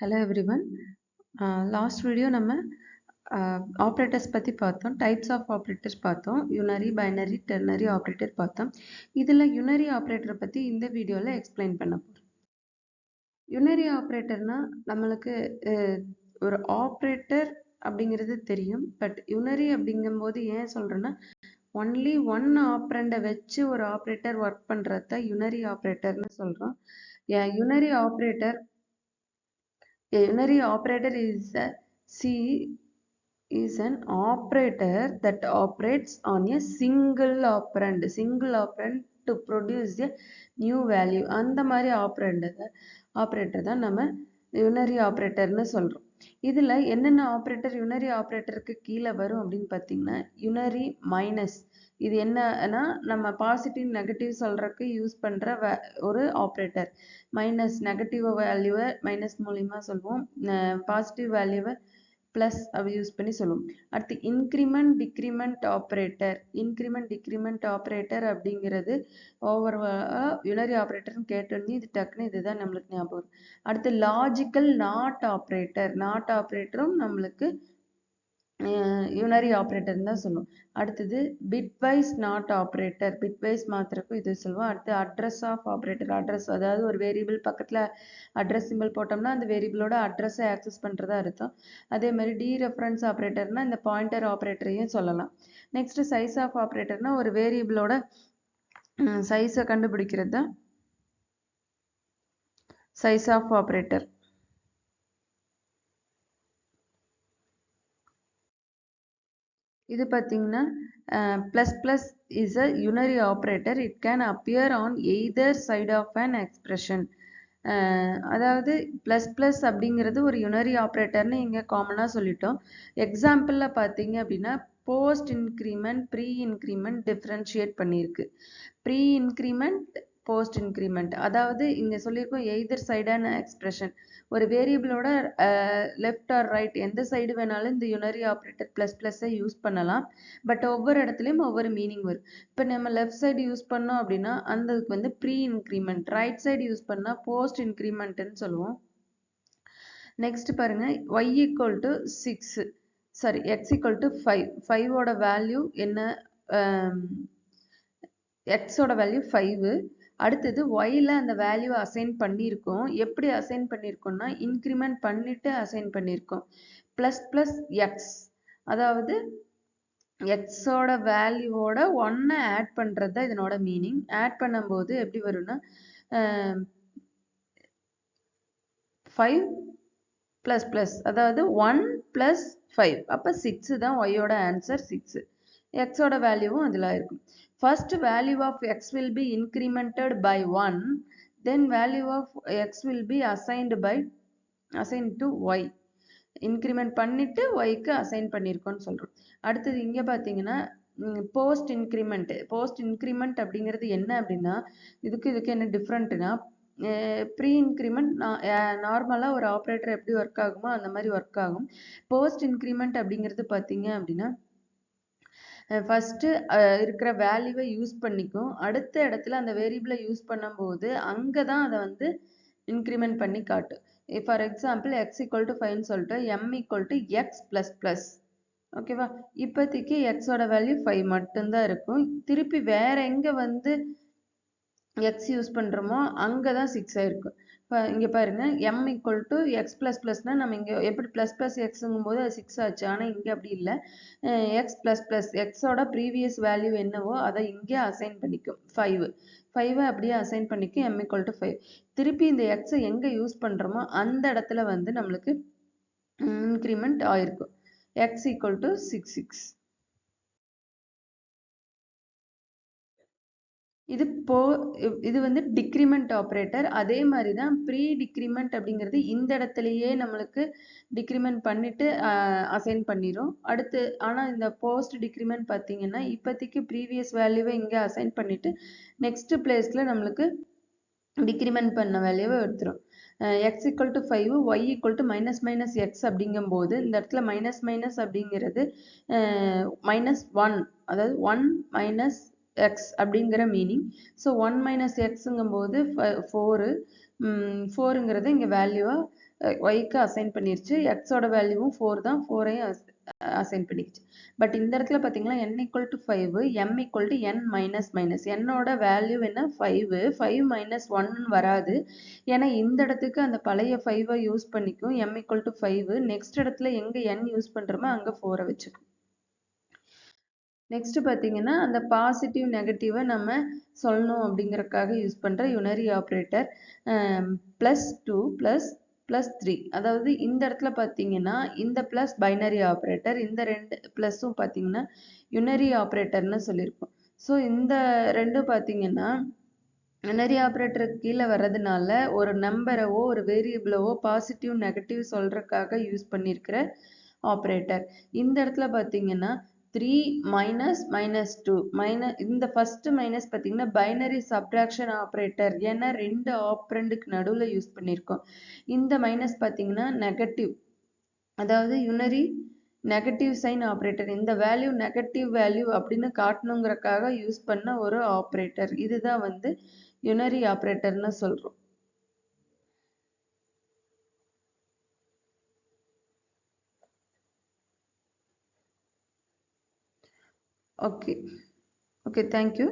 Hello everyone. Last video நம்ம operators பற்றி பார்த்தோம். டைப்ஸ் ஆஃப் ஆப்ரேட்டர்ஸ் பார்த்தோம். யூனரி, பைனரி, டெர்னரி ஆப்ரேட்டர் பார்த்தோம். இதில் யூனரி ஆப்ரேட்டரை பற்றி இந்த வீடியோவில் எக்ஸ்பிளைன் பண்ண போகிறோம். யூனரி ஆப்ரேட்டர்னா நம்மளுக்கு ஒரு ஆப்ரேட்டர் அப்படிங்கிறது தெரியும். பட் யூனரி அப்படிங்கும்போது ஏன் சொல்கிறேன்னா ஒன்லி ஒன் ஆப்ரண்டை வச்சு ஒரு ஆப்ரேட்டர் ஒர்க் பண்ணுறத யூனரி ஆப்ரேட்டர்னு சொல்கிறோம். யூனரி operator A unary operator is an operator that operates on a single operand to produce a new value. அந்த மாதிரி ஆப்ரேட்டர் தான் நம்ம யூனரி ஆப்ரேட்டர்னு சொல்றோம். இதுல என்னென்ன ஆப்ரேட்டர் யூனரி ஆப்ரேட்டருக்கு கீழே வரும் அப்படின்னு பார்த்தீங்கன்னா யூனரி மைனஸ். இது என்னன்னா நம்ம பாசிட்டிவ் நெகட்டிவ் சொல்றதுக்கு யூஸ் பண்ற ஒரு ஆப்ரேட்டர். மைனஸ் நெகட்டிவ் வேல்யூவை மைனஸ் மூலியமா சொல்லுவோம், பாசிட்டிவ் வேல்யூவை பிளஸ் அப்படி யூஸ் பண்ணி சொல்லுவோம். அடுத்து இன்க்ரிமெண்ட் டிக்ரிமெண்ட் ஆப்ரேட்டர் அப்படிங்கிறது யூனரி ஆப்ரேட்டர்னு கேட்டோன்னே இது டக்குன்னு இதுதான் நம்மளுக்கு ஞாபகம். அடுத்து லாஜிக்கல் நாட் ஆப்ரேட்டரும் நம்மளுக்கு யூனரி ஆப்ரேட்டர் தான் சொல்லுவோம். அடுத்தது பிட்வைஸ் நாட் ஆப்ரேட்டர், பிட்வைஸ் மாத்திரக்கும் இது சொல்லுவோம். அடுத்து அட்ரஸ் ஆஃப் ஆப்ரேட்டர், அட்ரஸ் அதாவது ஒரு வேரியபிள் பக்கத்தில் அட்ரஸ் சிம்பிள் போட்டோம்னா அந்த வேரியபிளோட அட்ரஸை ஆக்சஸ் பண்ணுறதா அர்த்தம். அதே மாதிரி டீரெஃபரன்ஸ் ஆப்ரேட்டர்னா இந்த பாயிண்டர் ஆப்ரேட்டரையும் சொல்லலாம். நெக்ஸ்ட் சைஸ் ஆஃப் ஆப்ரேட்டர்னா ஒரு வேரியபிளோட சைஸை கண்டுபிடிக்கிறது தான் சைஸ் ஆஃப் ஆப்ரேட்டர். இது பார்த்தீங்கன்னா plus plus is a unary operator. It can appear on either side of an expression. அதாவது plus plus அப்படிங்கிறது ஒரு யூனரி ஆப்ரேட்டர்னு இங்கே காமனாக சொல்லிட்டோம். எக்ஸாம்பிளில் பார்த்தீங்க அப்படின்னா post increment, pre increment differentiate பண்ணியிருக்கு. ப்ரீ இன்க்ரிமெண்ட், போஸ்ட் இன்க்ரிமெண்ட், அதாவது இங்கே சொல்லியிருக்கோம் எய்தர் சைடான எக்ஸ்பிரஷன். ஒரு வேரியபிளோட லெஃப்ட் ஆர் ரைட் எந்த சைடு வேணாலும் இந்த யூனரி ஆப்ரேட்டர் ப்ளஸ் ப்ளஸ்ஸை யூஸ் பண்ணலாம். பட் ஒவ்வொரு இடத்துலையும் ஒவ்வொரு மீனிங் வரும். இப்போ நம்ம லெஃப்ட் சைடு யூஸ் பண்ணோம் அப்படின்னா அந்ததுக்கு வந்து pre increment, right side use பண்ணால் போஸ்ட் இன்க்ரிமெண்ட்னு சொல்லுவோம். நெக்ஸ்ட் பாருங்க y equal to 6, sorry x equal to 5. 5ஓட வேல்யூ என்ன? எக்ஸோட வேல்யூ 5. அடுத்தது ஒய்ல அந்த வேல்யூ அசைன் பண்ணியிருக்கோம். எப்படி அசைன் பண்ணியிருக்கோம்னா இன்க்ரிமெண்ட் பண்ணிட்டு அசைன் பண்ணியிருக்கோம். ப்ளஸ் ப்ளஸ் எக்ஸ், அதாவது எக்ஸோட வேல்யூவோட ஒன்னை ஆட் பண்ணுறது தான் இதனோட மீனிங். ஆட் பண்ணும்போது எப்படி வரும்னா 5 ப்ளஸ் ப்ளஸ், அதாவது 1 ப்ளஸ் 5, அப்போ 6 தான் ஒய்யோட ஆன்சர் 6. எக்ஸோட வேல்யூவும் அதில் இருக்கும். First value of x will be incremented by 1, then value of x will be assigned to y. Increment பண்ணிட்டு ஒய்க்கு அசைன் பண்ணியிருக்கோன்னு சொல்கிறோம். அடுத்தது இங்கே பார்த்தீங்கன்னா போஸ்ட் இன்க்ரிமெண்ட் அப்படிங்கிறது என்ன அப்படின்னா இதுக்கு என்ன டிஃப்ரெண்ட்னா ப்ரீ இன்க்ரிமெண்ட் நார்மலாக ஒரு ஆப்ரேட்டர் எப்படி ஒர்க் ஆகுமோ அந்த மாதிரி ஒர்க் ஆகும். போஸ்ட் இன்க்ரிமெண்ட் அப்படிங்கிறது பார்த்தீங்க அப்படின்னா ஃபஸ்ட்டு இருக்கிற வேல்யூவை யூஸ் பண்ணிக்கும். அடுத்த இடத்துல அந்த வேரியபிளை யூஸ் பண்ணும்போது அங்கே தான் அதை வந்து இன்க்ரிமெண்ட் பண்ணி காட்டும். For example x equal to 5ன்னு சொல்லிட்டு m equal to x plus plus. ஓகேவா? இப்போதைக்கு எக்ஸோட வேல்யூ 5 மட்டும்தான் இருக்கும். திருப்பி வேற எங்கே வந்து எக்ஸ் யூஸ் பண்ணுறோமோ அங்கே தான் 6 ஆயிருக்கும். இப்போ இங்கே பாருங்க m equal to x plus ப்ளஸ்னால் நம்ம இங்கே எப்படி ப்ளஸ் ப்ளஸ் எக்ஸுங்கும் போது அது 6 ஆச்சு. ஆனால் இங்கே அப்படி இல்லை. எக்ஸ் ப்ளஸ் ப்ளஸ் எக்ஸோட ப்ரீவியஸ் வேல்யூ என்னவோ அதை இங்கே அசைன் பண்ணிக்கும். 5 அப்படியே அசைன் பண்ணிக்கும் எம் ஈக்குவல் டு 5. திருப்பி இந்த எக்ஸை எங்கே யூஸ் பண்ணுறோமோ அந்த இடத்துல வந்து நம்மளுக்கு இன்க்ரிமெண்ட் ஆயிருக்கும். X equal to 6. இது வந்து டிக்ரிமெண்ட் ஆப்ரேட்டர். அதே மாதிரி தான் ப்ரீ டிக்ரிமெண்ட் அப்படிங்கிறது இந்த இடத்துலையே நம்மளுக்கு டிக்ரிமெண்ட் பண்ணிட்டு அசைன் பண்ணிடும். அடுத்து ஆனால் இந்த போஸ்ட் டிக்ரிமெண்ட் பார்த்தீங்கன்னா இப்போதைக்கு ப்ரீவியஸ் வேல்யூவை இங்கே அசைன் பண்ணிட்டு நெக்ஸ்ட் பிளேஸில் நம்மளுக்கு டிக்ரிமெண்ட் பண்ண வேல்யூவை எடுத்துரும். X equal to 5, y equal to minus minus x அப்படிங்கும்போது இந்த இடத்துல மைனஸ் மைனஸ் அப்படிங்கிறது -1, அதாவது 1 மைனஸ் எக்ஸ் அப்படிங்கிற மீனிங். ஸோ 1 மைனஸ் எக்ஸுங்கும் போது 4, 4ங்கிறது இங்கே வேல்யூவாக ஒய்க்கு அசைன் பண்ணிருச்சு. எக்ஸோட வேல்யூவும் 4 தான், 4ஐயும் அசைன் பண்ணிடுச்சு. பட் இந்த இடத்துல பார்த்தீங்கன்னா n equal to 5, m equal to n minus minus. என்னோட வேல்யூ என்ன 5, 5 மைனஸ் 1 வராது. ஏன்னா இந்த இடத்துக்கு அந்த பழைய 5ஐ யூஸ் பண்ணிக்கும். m equal to 5. நெக்ஸ்ட் இடத்துல எங்கே n யூஸ் பண்ணுறோமோ அங்கே 4ஐ வச்சுக்கும். நெக்ஸ்ட் பார்த்தீங்கன்னா அந்த பாசிட்டிவ் நெகட்டிவை நம்ம சொல்லணும் அப்படிங்கறதுக்காக யூஸ் பண்ணுற யுனரி ஆப்ரேட்டர் +2 +3. அதாவது இந்த இடத்துல பார்த்தீங்கன்னா இந்த ப்ளஸ் பைனரி ஆப்ரேட்டர், இந்த ரெண்டு ப்ளஸும் பார்த்தீங்கன்னா யுனரி ஆப்ரேட்டர்னு சொல்லியிருக்கோம். ஸோ இந்த ரெண்டும் பார்த்தீங்கன்னா யுனரி ஆப்ரேட்டருக்கு கீழே வர்றதுனால ஒரு நம்பரவோ ஒரு வேரியபிளவோ பாசிட்டிவ் நெகட்டிவ் சொல்றதுக்காக யூஸ் பண்ணியிருக்கிற ஆப்ரேட்டர். இந்த இடத்துல பார்த்தீங்கன்னா 3 மைனஸ் மைனஸ் 2 இந்த ஃபர்ஸ்ட் மைனஸ் பார்த்தீங்கன்னா பைனரி சப்ட்ராக்ஷன் ஆப்ரேட்டர். ஏன்னா ரெண்டு ஆப்ரண்டுக்கு நடுவில் யூஸ் பண்ணியிருக்கோம். இந்த மைனஸ் பார்த்தீங்கன்னா நெகட்டிவ், அதாவது யுனரி நெகட்டிவ் சைன் ஆப்ரேட்டர். இந்த வேல்யூ நெகட்டிவ் வேல்யூ அப்படின்னு காட்டணுங்கிறதுக்காக யூஸ் பண்ண ஒரு ஆப்ரேட்டர். இதுதான் வந்து யுனரி ஆப்ரேட்டர்னு சொல்றோம். Okay, thank you.